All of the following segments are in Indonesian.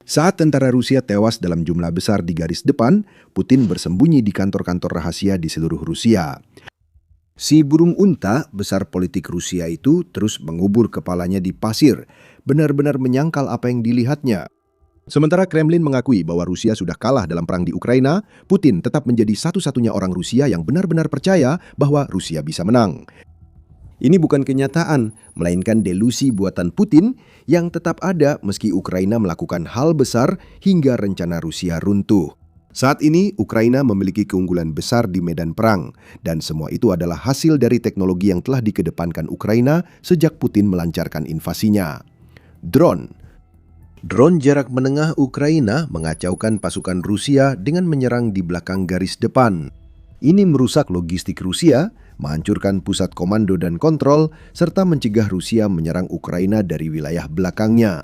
Saat tentara Rusia tewas dalam jumlah besar di garis depan, Putin bersembunyi di kantor-kantor rahasia di seluruh Rusia. Si burung unta besar politik Rusia itu terus mengubur kepalanya di pasir, benar-benar menyangkal apa yang dilihatnya. Sementara Kremlin mengakui bahwa Rusia sudah kalah dalam perang di Ukraina, Putin tetap menjadi satu-satunya orang Rusia yang benar-benar percaya bahwa Rusia bisa menang. Ini bukan kenyataan, melainkan delusi buatan Putin yang tetap ada meski Ukraina melakukan hal besar hingga rencana Rusia runtuh. Saat ini, Ukraina memiliki keunggulan besar di medan perang, dan semua itu adalah hasil dari teknologi yang telah dikedepankan Ukraina sejak Putin melancarkan invasinya. Drone jarak menengah Ukraina mengacaukan pasukan Rusia dengan menyerang di belakang garis depan. Ini merusak logistik Rusia, menghancurkan pusat komando dan kontrol, serta mencegah Rusia menyerang Ukraina dari wilayah belakangnya.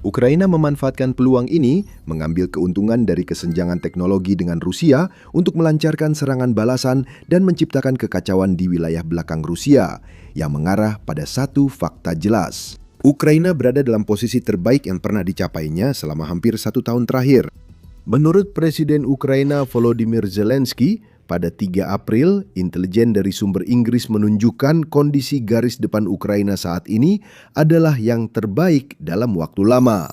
Ukraina memanfaatkan peluang ini, mengambil keuntungan dari kesenjangan teknologi dengan Rusia untuk melancarkan serangan balasan dan menciptakan kekacauan di wilayah belakang Rusia, yang mengarah pada satu fakta jelas. Ukraina berada dalam posisi terbaik yang pernah dicapainya selama hampir 1 tahun terakhir. Menurut Presiden Ukraina Volodymyr Zelensky, pada 3 April, intelijen dari sumber Inggris menunjukkan kondisi garis depan Ukraina saat ini adalah yang terbaik dalam waktu lama.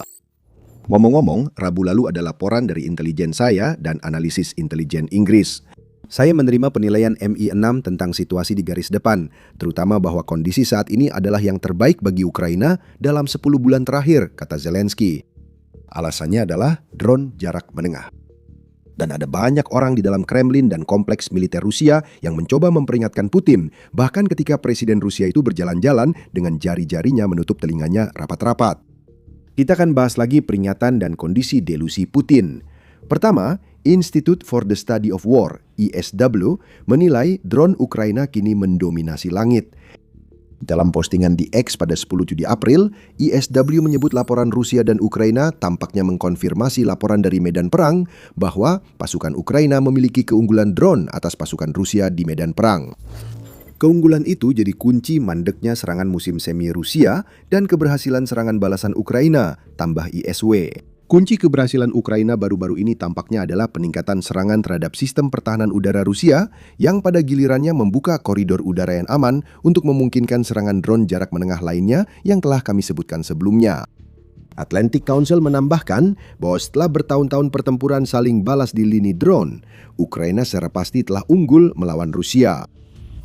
Ngomong-ngomong, Rabu lalu ada laporan dari intelijen saya dan analisis intelijen Inggris. Saya menerima penilaian MI6 tentang situasi di garis depan, terutama bahwa kondisi saat ini adalah yang terbaik bagi Ukraina dalam 10 bulan terakhir, kata Zelensky. Alasannya adalah drone jarak menengah. Dan ada banyak orang di dalam Kremlin dan kompleks militer Rusia yang mencoba memperingatkan Putin, bahkan ketika Presiden Rusia itu berjalan-jalan dengan jari-jarinya menutup telinganya rapat-rapat. Kita akan bahas lagi peringatan dan kondisi delusi Putin. Pertama, Institute for the Study of War, ISW, menilai drone Ukraina kini mendominasi langit. Dalam postingan di X pada 10 Juni April, ISW menyebut laporan Rusia dan Ukraina tampaknya mengkonfirmasi laporan dari medan perang bahwa pasukan Ukraina memiliki keunggulan drone atas pasukan Rusia di medan perang. Keunggulan itu jadi kunci mandeknya serangan musim semi Rusia dan keberhasilan serangan balasan Ukraina, tambah ISW. Kunci keberhasilan Ukraina baru-baru ini tampaknya adalah peningkatan serangan terhadap sistem pertahanan udara Rusia yang pada gilirannya membuka koridor udara yang aman untuk memungkinkan serangan drone jarak menengah lainnya yang telah kami sebutkan sebelumnya. Atlantic Council menambahkan bahwa setelah bertahun-tahun pertempuran saling balas di lini drone, Ukraina secara pasti telah unggul melawan Rusia.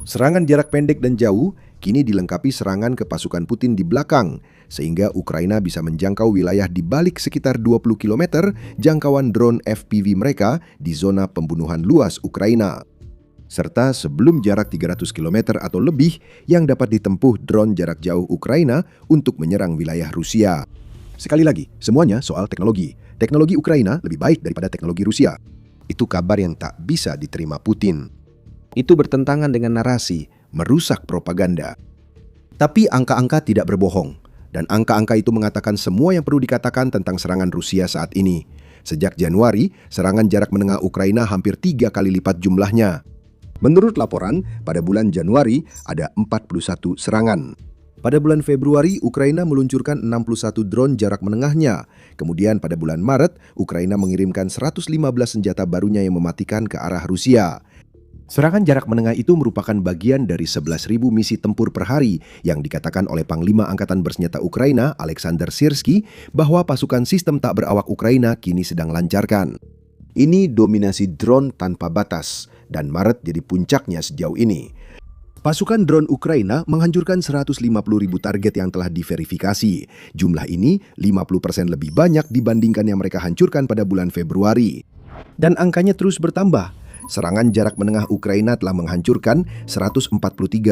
Serangan jarak pendek dan jauh kini dilengkapi serangan ke pasukan Putin di belakang, sehingga Ukraina bisa menjangkau wilayah di balik sekitar 20 km jangkauan drone FPV mereka di zona pembunuhan luas Ukraina. Serta sebelum jarak 300 km atau lebih yang dapat ditempuh drone jarak jauh Ukraina untuk menyerang wilayah Rusia. Sekali lagi, semuanya soal teknologi. Teknologi Ukraina lebih baik daripada teknologi Rusia. Itu kabar yang tak bisa diterima Putin. Itu bertentangan dengan narasi, merusak propaganda. Tapi angka-angka tidak berbohong, dan angka-angka itu mengatakan semua yang perlu dikatakan tentang serangan Rusia saat ini. Sejak Januari, serangan jarak menengah Ukraina hampir 3 kali lipat jumlahnya. Menurut laporan, pada bulan Januari ada 41 serangan. Pada bulan Februari, Ukraina meluncurkan 61 drone jarak menengahnya. Kemudian pada bulan Maret, Ukraina mengirimkan 115 senjata barunya yang mematikan ke arah Rusia. Serangan jarak menengah itu merupakan bagian dari 11.000 misi tempur per hari yang dikatakan oleh Panglima Angkatan Bersenjata Ukraina, Alexander Syrskyi, bahwa pasukan sistem tak berawak Ukraina kini sedang lancarkan. Ini dominasi drone tanpa batas, dan Maret jadi puncaknya sejauh ini. Pasukan drone Ukraina menghancurkan 150.000 target yang telah diverifikasi. Jumlah ini 50% lebih banyak dibandingkan yang mereka hancurkan pada bulan Februari. Dan angkanya terus bertambah. Serangan jarak menengah Ukraina telah menghancurkan 143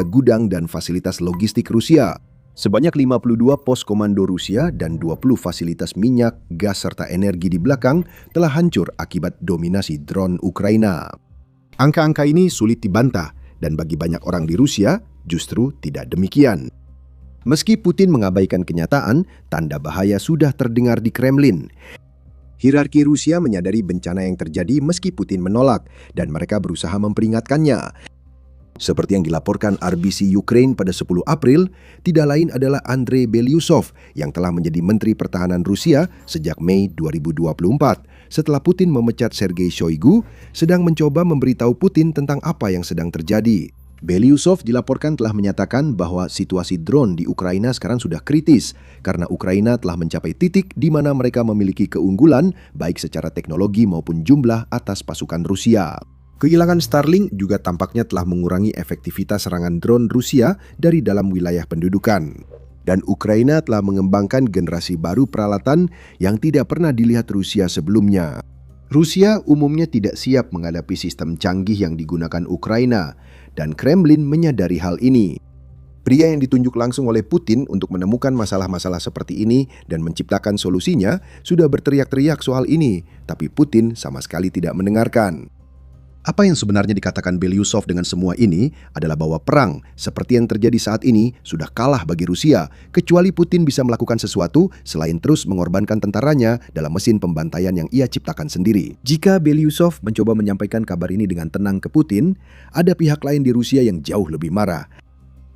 gudang dan fasilitas logistik Rusia. Sebanyak 52 pos komando Rusia dan 20 fasilitas minyak, gas, serta energi di belakang telah hancur akibat dominasi drone Ukraina. Angka-angka ini sulit dibantah, dan bagi banyak orang di Rusia justru tidak demikian. Meski Putin mengabaikan kenyataan, tanda bahaya sudah terdengar di Kremlin. Hierarki Rusia menyadari bencana yang terjadi meski Putin menolak, dan mereka berusaha memperingatkannya. Seperti yang dilaporkan RBC Ukraine pada 10 April, tidak lain adalah Andrei Belyusov yang telah menjadi Menteri Pertahanan Rusia sejak Mei 2024 setelah Putin memecat Sergei Shoigu sedang mencoba memberitahu Putin tentang apa yang sedang terjadi. Belyusov dilaporkan telah menyatakan bahwa situasi drone di Ukraina sekarang sudah kritis karena Ukraina telah mencapai titik di mana mereka memiliki keunggulan baik secara teknologi maupun jumlah atas pasukan Rusia. Kehilangan Starlink juga tampaknya telah mengurangi efektivitas serangan drone Rusia dari dalam wilayah pendudukan. Dan Ukraina telah mengembangkan generasi baru peralatan yang tidak pernah dilihat Rusia sebelumnya. Rusia umumnya tidak siap menghadapi sistem canggih yang digunakan Ukraina, dan Kremlin menyadari hal ini. Pria yang ditunjuk langsung oleh Putin untuk menemukan masalah-masalah seperti ini dan menciptakan solusinya sudah berteriak-teriak soal ini, tapi Putin sama sekali tidak mendengarkan. Apa yang sebenarnya dikatakan Belyusov dengan semua ini adalah bahwa perang seperti yang terjadi saat ini sudah kalah bagi Rusia, kecuali Putin bisa melakukan sesuatu selain terus mengorbankan tentaranya dalam mesin pembantaian yang ia ciptakan sendiri. Jika Belyusov mencoba menyampaikan kabar ini dengan tenang ke Putin, ada pihak lain di Rusia yang jauh lebih marah.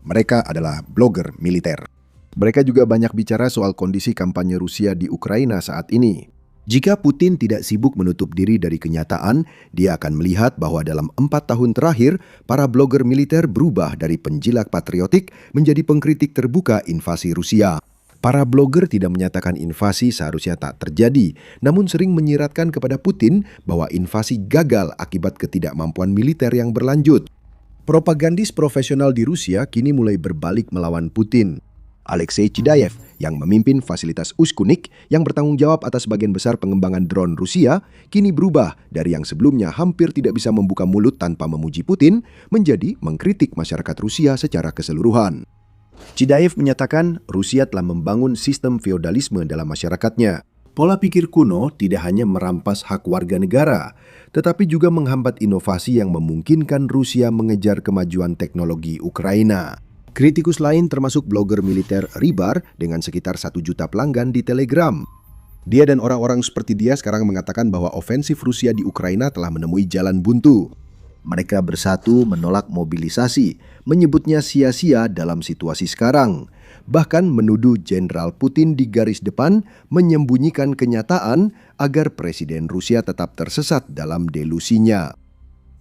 Mereka adalah blogger militer. Mereka juga banyak bicara soal kondisi kampanye Rusia di Ukraina saat ini. Jika Putin tidak sibuk menutup diri dari kenyataan, dia akan melihat bahwa dalam 4 tahun terakhir, para blogger militer berubah dari penjilat patriotik menjadi pengkritik terbuka invasi Rusia. Para blogger tidak menyatakan invasi seharusnya tak terjadi, namun sering menyiratkan kepada Putin bahwa invasi gagal akibat ketidakmampuan militer yang berlanjut. Propagandis profesional di Rusia kini mulai berbalik melawan Putin. Alexei Chidayev yang memimpin fasilitas Uskunik yang bertanggung jawab atas sebagian besar pengembangan drone Rusia kini berubah dari yang sebelumnya hampir tidak bisa membuka mulut tanpa memuji Putin menjadi mengkritik masyarakat Rusia secara keseluruhan. Chidayev menyatakan Rusia telah membangun sistem feodalisme dalam masyarakatnya. Pola pikir kuno tidak hanya merampas hak warga negara, tetapi juga menghambat inovasi yang memungkinkan Rusia mengejar kemajuan teknologi Ukraina. Kritikus lain termasuk blogger militer Rybar dengan sekitar 1 juta pelanggan di Telegram. Dia dan orang-orang seperti dia sekarang mengatakan bahwa ofensif Rusia di Ukraina telah menemui jalan buntu. Mereka bersatu menolak mobilisasi, menyebutnya sia-sia dalam situasi sekarang. Bahkan menuduh Jenderal Putin di garis depan menyembunyikan kenyataan agar Presiden Rusia tetap tersesat dalam delusinya.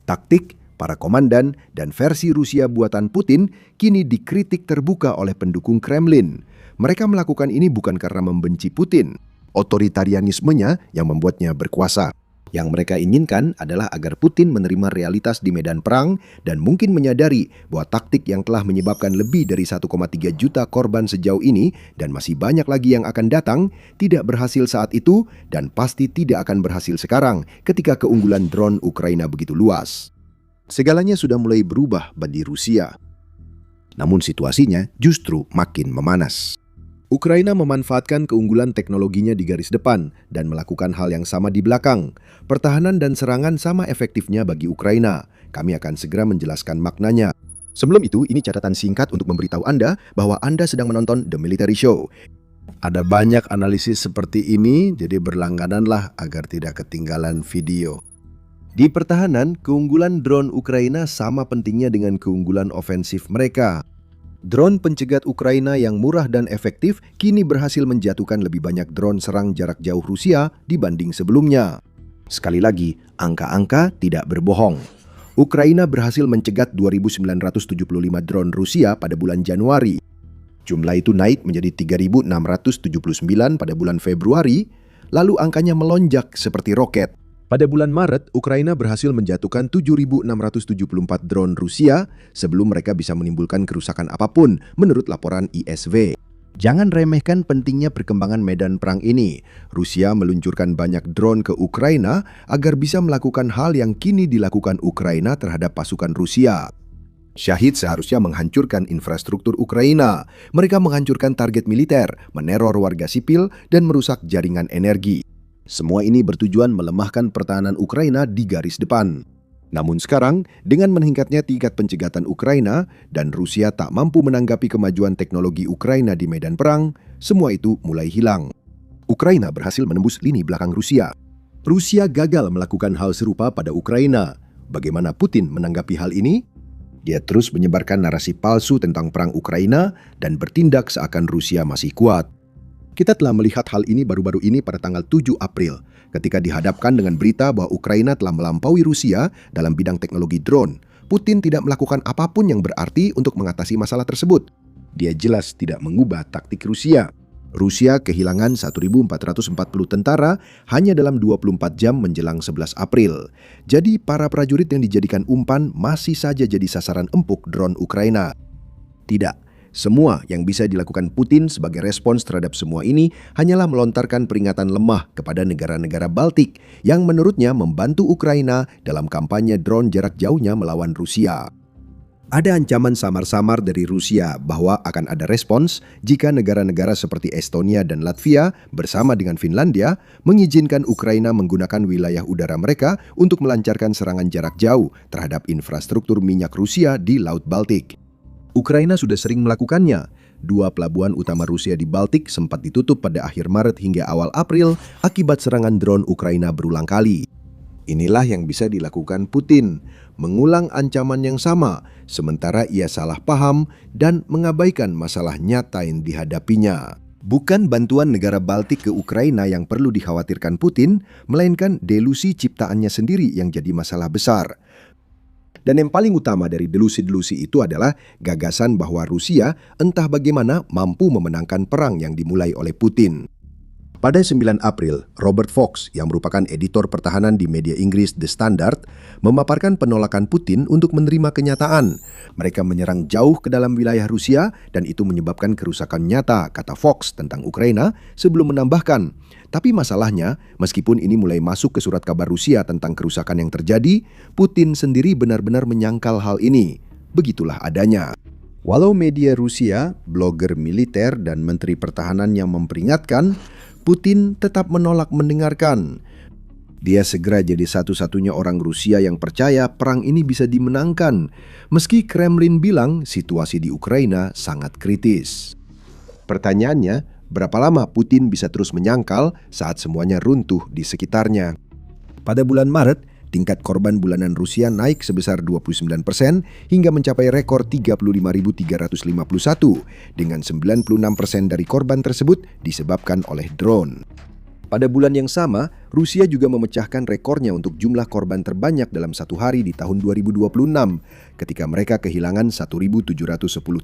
Taktik, para komandan, dan versi Rusia buatan Putin kini dikritik terbuka oleh pendukung Kremlin. Mereka melakukan ini bukan karena membenci Putin. Otoritarianismenya yang membuatnya berkuasa. Yang mereka inginkan adalah agar Putin menerima realitas di medan perang dan mungkin menyadari bahwa taktik yang telah menyebabkan lebih dari 1,3 juta korban sejauh ini dan masih banyak lagi yang akan datang tidak berhasil saat itu dan pasti tidak akan berhasil sekarang ketika keunggulan drone Ukraina begitu luas. Segalanya sudah mulai berubah bagi Rusia. Namun situasinya justru makin memanas. Ukraina memanfaatkan keunggulan teknologinya di garis depan dan melakukan hal yang sama di belakang. Pertahanan dan serangan sama efektifnya bagi Ukraina. Kami akan segera menjelaskan maknanya. Sebelum itu, ini catatan singkat untuk memberitahu Anda bahwa Anda sedang menonton The Military Show. Ada banyak analisis seperti ini, jadi berlanggananlah agar tidak ketinggalan video. Di pertahanan, keunggulan drone Ukraina sama pentingnya dengan keunggulan ofensif mereka. Drone pencegat Ukraina yang murah dan efektif kini berhasil menjatuhkan lebih banyak drone serang jarak jauh Rusia dibanding sebelumnya. Sekali lagi, angka-angka tidak berbohong. Ukraina berhasil mencegat 2.975 drone Rusia pada bulan Januari. Jumlah itu naik menjadi 3.679 pada bulan Februari, lalu angkanya melonjak seperti roket. Pada bulan Maret, Ukraina berhasil menjatuhkan 7.674 drone Rusia sebelum mereka bisa menimbulkan kerusakan apapun, menurut laporan ISW. Jangan remehkan pentingnya perkembangan medan perang ini. Rusia meluncurkan banyak drone ke Ukraina agar bisa melakukan hal yang kini dilakukan Ukraina terhadap pasukan Rusia. Syahid seharusnya menghancurkan infrastruktur Ukraina. Mereka menghancurkan target militer, meneror warga sipil, dan merusak jaringan energi. Semua ini bertujuan melemahkan pertahanan Ukraina di garis depan. Namun sekarang, dengan meningkatnya tingkat pencegatan Ukraina dan Rusia tak mampu menanggapi kemajuan teknologi Ukraina di medan perang, semua itu mulai hilang. Ukraina berhasil menembus lini belakang Rusia. Rusia gagal melakukan hal serupa pada Ukraina. Bagaimana Putin menanggapi hal ini? Dia terus menyebarkan narasi palsu tentang perang Ukraina dan bertindak seakan Rusia masih kuat. Kita telah melihat hal ini baru-baru ini pada tanggal 7 April, ketika dihadapkan dengan berita bahwa Ukraina telah melampaui Rusia dalam bidang teknologi drone. Putin tidak melakukan apapun yang berarti untuk mengatasi masalah tersebut. Dia jelas tidak mengubah taktik Rusia. Rusia kehilangan 1.440 tentara hanya dalam 24 jam menjelang 11 April. Jadi para prajurit yang dijadikan umpan masih saja jadi sasaran empuk drone Ukraina. Tidak, semua yang bisa dilakukan Putin sebagai respons terhadap semua ini hanyalah melontarkan peringatan lemah kepada negara-negara Baltik yang menurutnya membantu Ukraina dalam kampanye drone jarak jauhnya melawan Rusia. Ada ancaman samar-samar dari Rusia bahwa akan ada respons jika negara-negara seperti Estonia dan Latvia bersama dengan Finlandia mengizinkan Ukraina menggunakan wilayah udara mereka untuk melancarkan serangan jarak jauh terhadap infrastruktur minyak Rusia di Laut Baltik. Ukraina sudah sering melakukannya. 2 pelabuhan utama Rusia di Baltik sempat ditutup pada akhir Maret hingga awal April akibat serangan drone Ukraina berulang kali. Inilah yang bisa dilakukan Putin, mengulang ancaman yang sama, sementara ia salah paham dan mengabaikan masalah nyata yang dihadapinya. Bukan bantuan negara Baltik ke Ukraina yang perlu dikhawatirkan Putin, melainkan delusi ciptaannya sendiri yang jadi masalah besar. Dan yang paling utama dari delusi-delusi itu adalah gagasan bahwa Rusia entah bagaimana mampu memenangkan perang yang dimulai oleh Putin. Pada 9 April, Robert Fox, yang merupakan editor pertahanan di media Inggris The Standard, memaparkan penolakan Putin untuk menerima kenyataan. Mereka menyerang jauh ke dalam wilayah Rusia dan itu menyebabkan kerusakan nyata, kata Fox tentang Ukraina, sebelum menambahkan. Tapi masalahnya, meskipun ini mulai masuk ke surat kabar Rusia tentang kerusakan yang terjadi, Putin sendiri benar-benar menyangkal hal ini. Begitulah adanya. Walau media Rusia, blogger militer, dan menteri pertahanan yang memperingatkan, Putin tetap menolak mendengarkan. Dia segera jadi satu-satunya orang Rusia yang percaya perang ini bisa dimenangkan, meski Kremlin bilang situasi di Ukraina sangat kritis. Pertanyaannya, berapa lama Putin bisa terus menyangkal saat semuanya runtuh di sekitarnya? Pada bulan Maret, tingkat korban bulanan Rusia naik sebesar 29% hingga mencapai rekor 35.351, dengan 96% dari korban tersebut disebabkan oleh drone. Pada bulan yang sama, Rusia juga memecahkan rekornya untuk jumlah korban terbanyak dalam satu hari di tahun 2026, ketika mereka kehilangan 1.710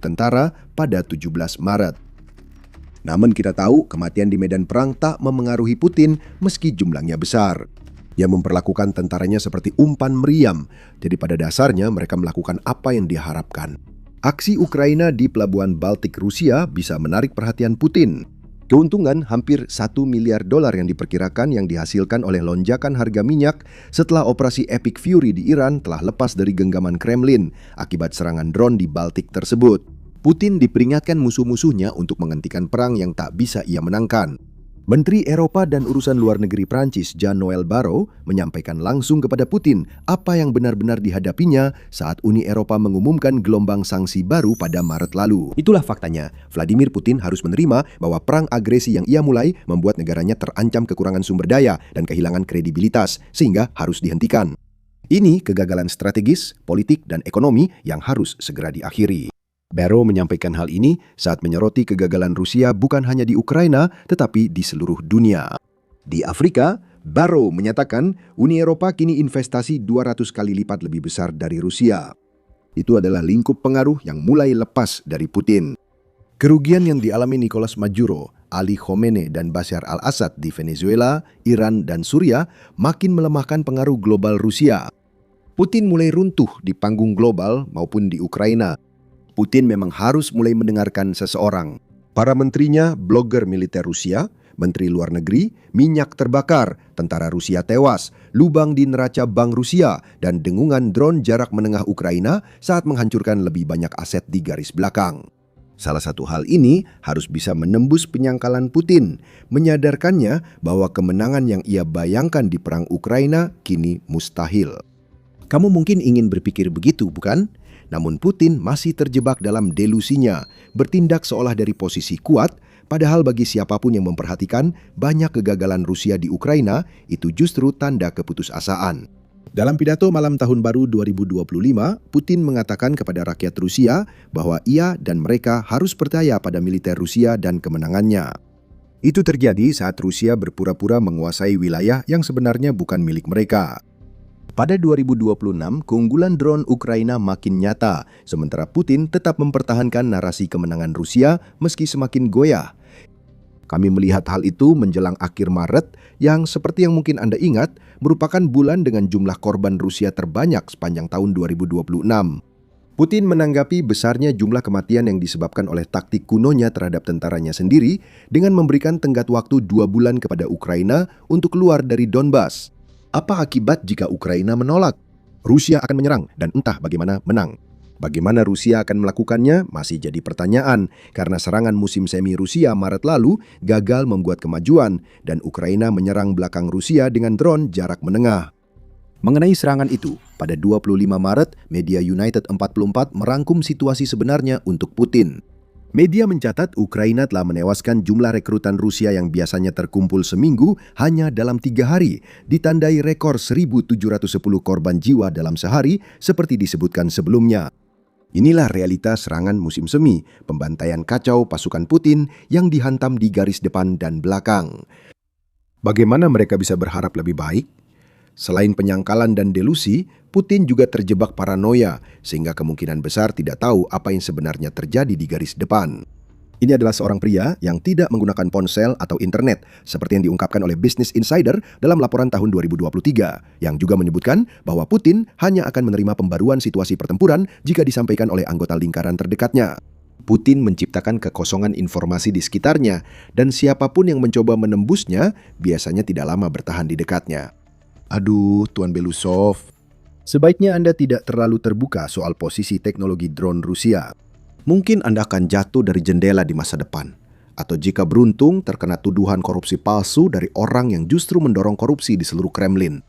tentara pada 17 Maret. Namun kita tahu kematian di medan perang tak memengaruhi Putin meski jumlahnya besar. Ia memperlakukan tentaranya seperti umpan meriam, jadi pada dasarnya mereka melakukan apa yang diharapkan. Aksi Ukraina di pelabuhan Baltik Rusia bisa menarik perhatian Putin. Keuntungan hampir $1 miliar yang diperkirakan yang dihasilkan oleh lonjakan harga minyak setelah operasi Epic Fury di Iran telah lepas dari genggaman Kremlin akibat serangan drone di Baltik tersebut. Putin diperingatkan musuh-musuhnya untuk menghentikan perang yang tak bisa ia menangkan. Menteri Eropa dan Urusan Luar Negeri Prancis Jean-Noël Barrot menyampaikan langsung kepada Putin apa yang benar-benar dihadapinya saat Uni Eropa mengumumkan gelombang sanksi baru pada Maret lalu. Itulah faktanya, Vladimir Putin harus menerima bahwa perang agresi yang ia mulai membuat negaranya terancam kekurangan sumber daya dan kehilangan kredibilitas, sehingga harus dihentikan. Ini kegagalan strategis, politik, dan ekonomi yang harus segera diakhiri. Barrot menyampaikan hal ini saat menyoroti kegagalan Rusia bukan hanya di Ukraina, tetapi di seluruh dunia. Di Afrika, Barrot menyatakan Uni Eropa kini investasi 200 kali lipat lebih besar dari Rusia. Itu adalah lingkup pengaruh yang mulai lepas dari Putin. Kerugian yang dialami Nicolas Maduro, Ali Khamenei, dan Bashar al-Assad di Venezuela, Iran, dan Suriah makin melemahkan pengaruh global Rusia. Putin mulai runtuh di panggung global maupun di Ukraina. Putin memang harus mulai mendengarkan seseorang. Para menterinya, blogger militer Rusia, menteri luar negeri, minyak terbakar, tentara Rusia tewas, lubang di neraca bank Rusia, dan dengungan drone jarak menengah Ukraina saat menghancurkan lebih banyak aset di garis belakang. Salah satu hal ini harus bisa menembus penyangkalan Putin, menyadarkannya bahwa kemenangan yang ia bayangkan di perang Ukraina kini mustahil. Kamu mungkin ingin berpikir begitu, bukan? Namun Putin masih terjebak dalam delusinya, bertindak seolah dari posisi kuat, padahal bagi siapapun yang memperhatikan banyak kegagalan Rusia di Ukraina itu justru tanda keputusasaan. Dalam pidato malam tahun baru 2025, Putin mengatakan kepada rakyat Rusia bahwa ia dan mereka harus percaya pada militer Rusia dan kemenangannya. Itu terjadi saat Rusia berpura-pura menguasai wilayah yang sebenarnya bukan milik mereka. Pada 2026, keunggulan drone Ukraina makin nyata, sementara Putin tetap mempertahankan narasi kemenangan Rusia meski semakin goyah. Kami melihat hal itu menjelang akhir Maret yang seperti yang mungkin Anda ingat merupakan bulan dengan jumlah korban Rusia terbanyak sepanjang tahun 2026. Putin menanggapi besarnya jumlah kematian yang disebabkan oleh taktik kunonya terhadap tentaranya sendiri dengan memberikan tenggat waktu 2 bulan kepada Ukraina untuk keluar dari Donbas. Apa akibat jika Ukraina menolak? Rusia akan menyerang dan entah bagaimana menang. Bagaimana Rusia akan melakukannya masih jadi pertanyaan karena serangan musim semi Rusia Maret lalu gagal membuat kemajuan dan Ukraina menyerang belakang Rusia dengan drone jarak menengah. Mengenai serangan itu, pada 25 Maret, media United 44 merangkum situasi sebenarnya untuk Putin. Media mencatat Ukraina telah menewaskan jumlah rekrutan Rusia yang biasanya terkumpul seminggu hanya dalam 3 hari, ditandai rekor 1.710 korban jiwa dalam sehari seperti disebutkan sebelumnya. Inilah realitas serangan musim semi, pembantaian kacau pasukan Putin yang dihantam di garis depan dan belakang. Bagaimana mereka bisa berharap lebih baik? Selain penyangkalan dan delusi, Putin juga terjebak paranoia, sehingga kemungkinan besar tidak tahu apa yang sebenarnya terjadi di garis depan. Ini adalah seorang pria yang tidak menggunakan ponsel atau internet, seperti yang diungkapkan oleh Business Insider dalam laporan tahun 2023, yang juga menyebutkan bahwa Putin hanya akan menerima pembaruan situasi pertempuran jika disampaikan oleh anggota lingkaran terdekatnya. Putin menciptakan kekosongan informasi di sekitarnya, dan siapapun yang mencoba menembusnya biasanya tidak lama bertahan di dekatnya. Aduh, Tuan Belousov. Sebaiknya Anda tidak terlalu terbuka soal posisi teknologi drone Rusia. Mungkin Anda akan jatuh dari jendela di masa depan. Atau jika beruntung terkena tuduhan korupsi palsu dari orang yang justru mendorong korupsi di seluruh Kremlin.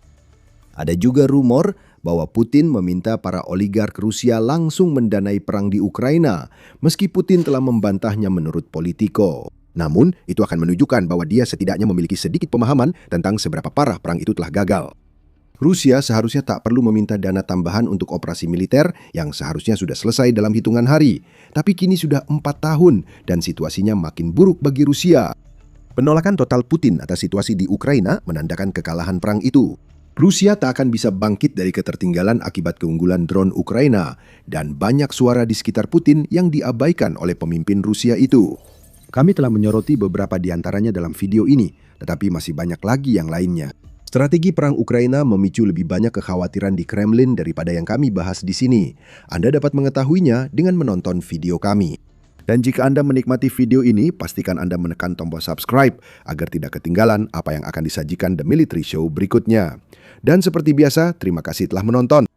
Ada juga rumor bahwa Putin meminta para oligark Rusia langsung mendanai perang di Ukraina, meski Putin telah membantahnya menurut Politico. Namun, itu akan menunjukkan bahwa dia setidaknya memiliki sedikit pemahaman tentang seberapa parah perang itu telah gagal. Rusia seharusnya tak perlu meminta dana tambahan untuk operasi militer yang seharusnya sudah selesai dalam hitungan hari. Tapi kini sudah 4 tahun dan situasinya makin buruk bagi Rusia. Penolakan total Putin atas situasi di Ukraina menandakan kekalahan perang itu. Rusia tak akan bisa bangkit dari ketertinggalan akibat keunggulan drone Ukraina dan banyak suara di sekitar Putin yang diabaikan oleh pemimpin Rusia itu. Kami telah menyoroti beberapa di antaranya dalam video ini, tetapi masih banyak lagi yang lainnya. Strategi perang Ukraina memicu lebih banyak kekhawatiran di Kremlin daripada yang kami bahas di sini. Anda dapat mengetahuinya dengan menonton video kami. Dan jika Anda menikmati video ini, pastikan Anda menekan tombol subscribe agar tidak ketinggalan apa yang akan disajikan The Military Show berikutnya. Dan seperti biasa, terima kasih telah menonton.